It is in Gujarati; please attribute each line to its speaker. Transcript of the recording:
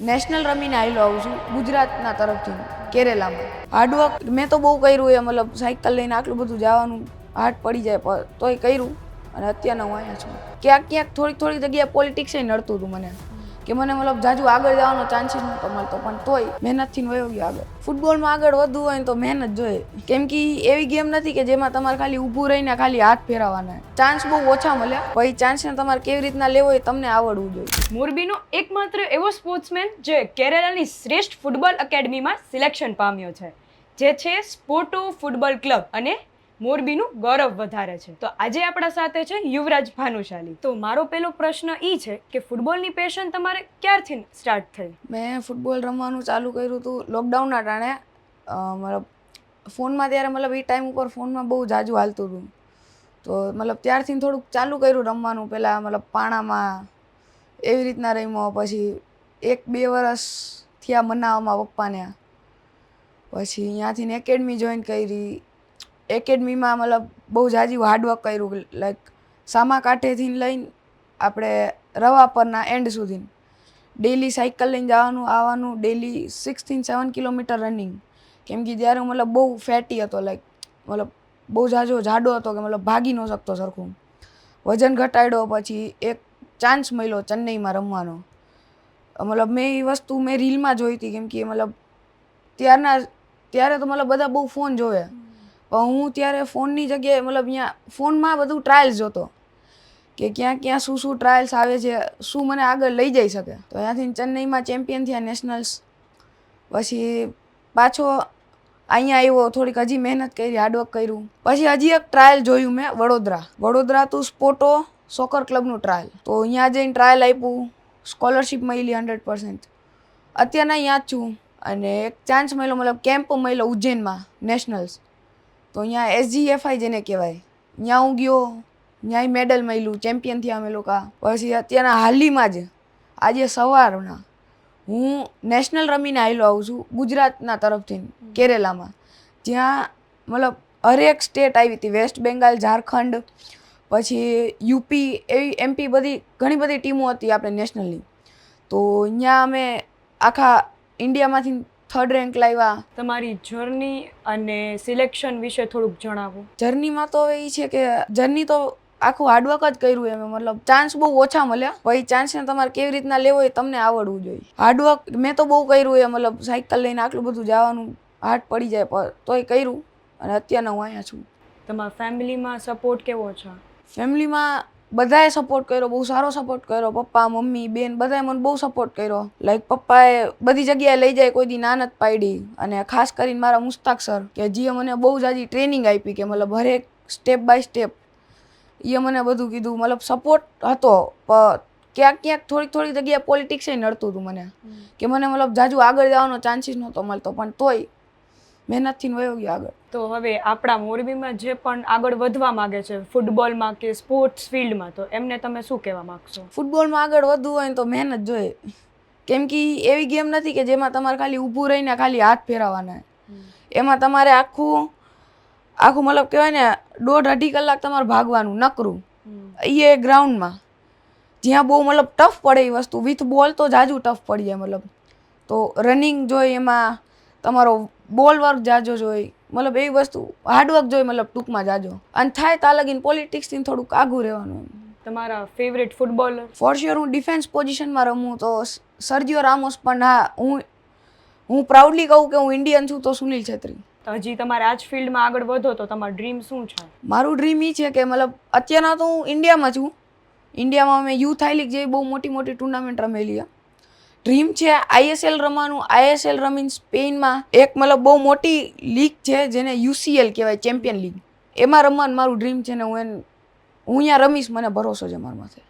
Speaker 1: નેશનલ રમીને આવેલો આવું છું ગુજરાતના તરફથી કેરેલામાં. હાર્ડવર્ક મેં તો બહુ કર્યું એ, મતલબ સાયકલ લઈને આટલું બધું જવાનું હાર્ડ પડી જાય તોય કર્યું અને અત્યારના હું અહીંયા છું. ક્યાંક થોડીક જગ્યાએ પોલિટિક્સ નડતું હતું મને કે મને મતલબ જાજુ આગળ જવાનો ચાન્સીસ નહોતો મળતો, પણ તોય મહેનતથી વયો ગયો આગળ. ફૂટબોલમાં આગળ વધવું હોય તો મહેનત જોઈએ, કેમ કે એવી ગેમ નથી કે જેમાં તમારે ખાલી ઊભું રહીને ખાલી હાથ ફેરવવાના. ચાન્સ બહુ ઓછા મળ્યા, પછી ચાન્સને તમારે કેવી રીતના લેવો એ તમને આવડવું જોઈએ.
Speaker 2: મોરબીનો એકમાત્ર એવો સ્પોર્ટ્સમેન જે કેરેલાની શ્રેષ્ઠ ફૂટબોલ એકેડમીમાં સિલેક્શન પામ્યો છે, જે છે સ્પોર્ટો ફૂટબોલ ક્લબ, અને મોરબીનું ગૌરવ વધારે છે. તો આજે આપણા સાથે છે યુવરાજ ભાનુશાલી. તો મારો પહેલો પ્રશ્ન એ છે કે ફૂટબોલની પેશન તમારે ક્યારથી સ્ટાર્ટ થઈ?
Speaker 1: મેં ફૂટબોલ રમવાનું ચાલુ કર્યું હતું લોકડાઉનના ટાણે. મતલબ ફોનમાં ત્યારે મતલબ એ ટાઈમ ઉપર ફોનમાં બહુ જાજુ હાલતું હતું, તો મતલબ ત્યારથી થોડુંક ચાલુ કર્યું રમવાનું. પહેલાં મતલબ પાણામાં એવી રીતના રમ્યો, પછી 1-2 વર્ષ થયા મનાવવામાં પપ્પાને. પછી ત્યાંથી એકેડમી જોઈન કરી. એકેડમીમાં મતલબ બહુ જાજુ હાર્ડવર્ક કર્યું, લાઈક સામા કાંઠેથી લઈને આપણે રવા પરના એન્ડ સુધી ડેલી સાયકલ લઈને જવાનું આવવાનું, ડેલી 6-7 કિલોમીટર રનિંગ. કેમ કે ત્યારે મતલબ બહુ ફેટી હતો, લાઈક મતલબ બહુ જાડો હતો કે મતલબ ભાગી ન શકતો સરખું. વજન ઘટાડ્યો, પછી એક ચાન્સ મળ્યો ચેન્નઈમાં રમવાનો. મતલબ મેં એ વસ્તુ મેં રીલમાં જોઈ હતી, કેમ કે મતલબ ત્યારે તો મતલબ બધા બહુ ફોન જોવે, પણ હું ત્યારે ફોનની જગ્યાએ મતલબ અહીંયા ફોનમાં બધું ટ્રાયલ્સ જોતો કે ક્યાં શું ટ્રાયલ્સ આવે છે, શું મને આગળ લઈ જઈ શકે. તો ત્યાંથી ચેન્નઈમાં ચેમ્પિયન થયા નેશનલ્સ. પછી પાછો અહીંયા આવ્યો, થોડીક હજી મહેનત કરી, હાર્ડવર્ક કર્યું. પછી હજી એક ટ્રાયલ જોયું મેં વડોદરા તું સ્પોર્ટો સોકર ક્લબનું ટ્રાયલ. તો અહીંયા જઈને ટ્રાયલ આપ્યું, સ્કોલરશિપ મળી 100%. અત્યારના અહીંયા જ છું, અને એક ચાન્સ મળ્યો, મતલબ કેમ્પ મળ્યો ઉજ્જૈનમાં નેશનલ્સ. તો અહીંયા SGFI જેને કહેવાય, ત્યાં હું ગયો, ત્યાંય મેડલ મળ્યું, ચેમ્પિયન થયા અમે લોકો. પછી અત્યારના હાલીમાં જ આજે સવારના હું નેશનલ રમીને આવેલો આવું છું ગુજરાતના તરફથી કેરેલામાં, જ્યાં મતલબ હરેક સ્ટેટ આવી હતી, વેસ્ટ બેંગાલ, ઝારખંડ, પછી યુપી, એવી MP, ઘણી બધી ટીમો હતી આપણે નેશનલની. તો અહીંયા અમે આખા ઇન્ડિયામાંથી 3rd રેન્ક લાવ્યા.
Speaker 2: તમારી જર્ની અને સિલેક્શન વિશે થોડુંક જણાવો.
Speaker 1: જર્નીમાં તો એ છે કે જર્ની તો આખું હાર્ડવર્ક જ કર્યું એમ, મતલબ ચાન્સ બહુ ઓછા મળ્યા, પછી ચાન્સને તમારે કેવી રીતના લેવો એ તમને આવડવું જોઈએ. હાર્ડવર્ક મેં તો બહુ કર્યું એ, મતલબ સાયકલ લઈને આટલું બધું જવાનું હાર્ડ પડી જાય તોય કર્યું, અને અત્યારના હું અહીંયા છું.
Speaker 2: તમારા ફેમિલીમાં સપોર્ટ કેવો છે?
Speaker 1: ફેમિલીમાં બધાએ સપોર્ટ કર્યો, બહુ સારો સપોર્ટ કર્યો. પપ્પા, મમ્મી, બેન બધાએ મને બહુ સપોર્ટ કર્યો. લાઈક પપ્પાએ બધી જગ્યાએ લઈ જાય, કોઈ દી ના નથી પાડી. અને ખાસ કરીને મારા મુસ્તાક સર, કે જે મને બહુ જાજી ટ્રેનિંગ આપી, કે મતલબ હરેક સ્ટેપ બાય સ્ટેપ એ મને બધું કીધું. મતલબ સપોર્ટ હતો, પણ ક્યાંક થોડીક જગ્યાએ પોલિટિક્સ નડતું હતું મને, કે મને મતલબ જાજુ આગળ જવાનો ચાન્સીસ નહોતો મળતો, પણ તોય મહેનતથી વયો ગયો આગળ.
Speaker 2: તો હવે આપણા મોરબીમાં જે પણ આગળ વધવા માંગે છે ફૂટબોલમાં કે સ્પોર્ટ્સ ફિલ્ડમાં, તો એમને તમે શું કહેવા માંગશો?
Speaker 1: ફૂટબોલમાં આગળ વધવું હોય તો મહેનત જોઈએ, કેમ કે એવી ગેમ નથી કે જેમાં તમારે ખાલી ઊભું રહીને ખાલી હાથ ફેરવવાના. એમાં તમારે આખું મતલબ કહેવાય ને 1.5-2 કલાક તમારે ભાગવાનું નકરું એ ગ્રાઉન્ડમાં, જ્યાં બહુ મતલબ ટફ પડે એ વસ્તુ. વિથ બોલ તો જાજુ ટફ પડી જાય, મતલબ તો રનિંગ જોઈએ, એમાં તમારો બોલ વર્ક જાજો જોઈએ, મતલબ એવી વસ્તુ હાર્ડવર્ક જોઈએ, મતલબ ટૂંકમાં જાજો. અને થાય ત્યાં લગીને પોલિટિક્સથી થોડુંક આઘું રહેવાનું.
Speaker 2: તમારા ફેવરેટ ફૂટબોલર?
Speaker 1: ફોર શ્યોર હું ડિફેન્સ પોઝિશનમાં રમું તો સર્જિયો રામોસ, પણ હા હું પ્રાઉડલી કહું કે હું ઇન્ડિયન છું તો સુનિલ છેત્રી.
Speaker 2: હજી તમારે આ જ ફિલ્ડમાં આગળ વધો તો તમારું ડ્રીમ શું છે?
Speaker 1: મારું ડ્રીમ એ છે કે મતલબ અત્યારના તો હું ઇન્ડિયામાં છું. ઇન્ડિયામાં મેં યુથ આઈ લીગ જેવી બહુ મોટી ટુર્નામેન્ટ રમેલી છે. ડ્રીમ છે ISL રમવાનું. ISL રમીને સ્પેનમાં એક મતલબ બહુ મોટી લીગ છે જેને UCL કહેવાય, ચેમ્પિયન લીગ, એમાં રમવાનું મારું ડ્રીમ છે, ને હું અહીંયા રમીશ, મને ભરોસો છે મારા માથે.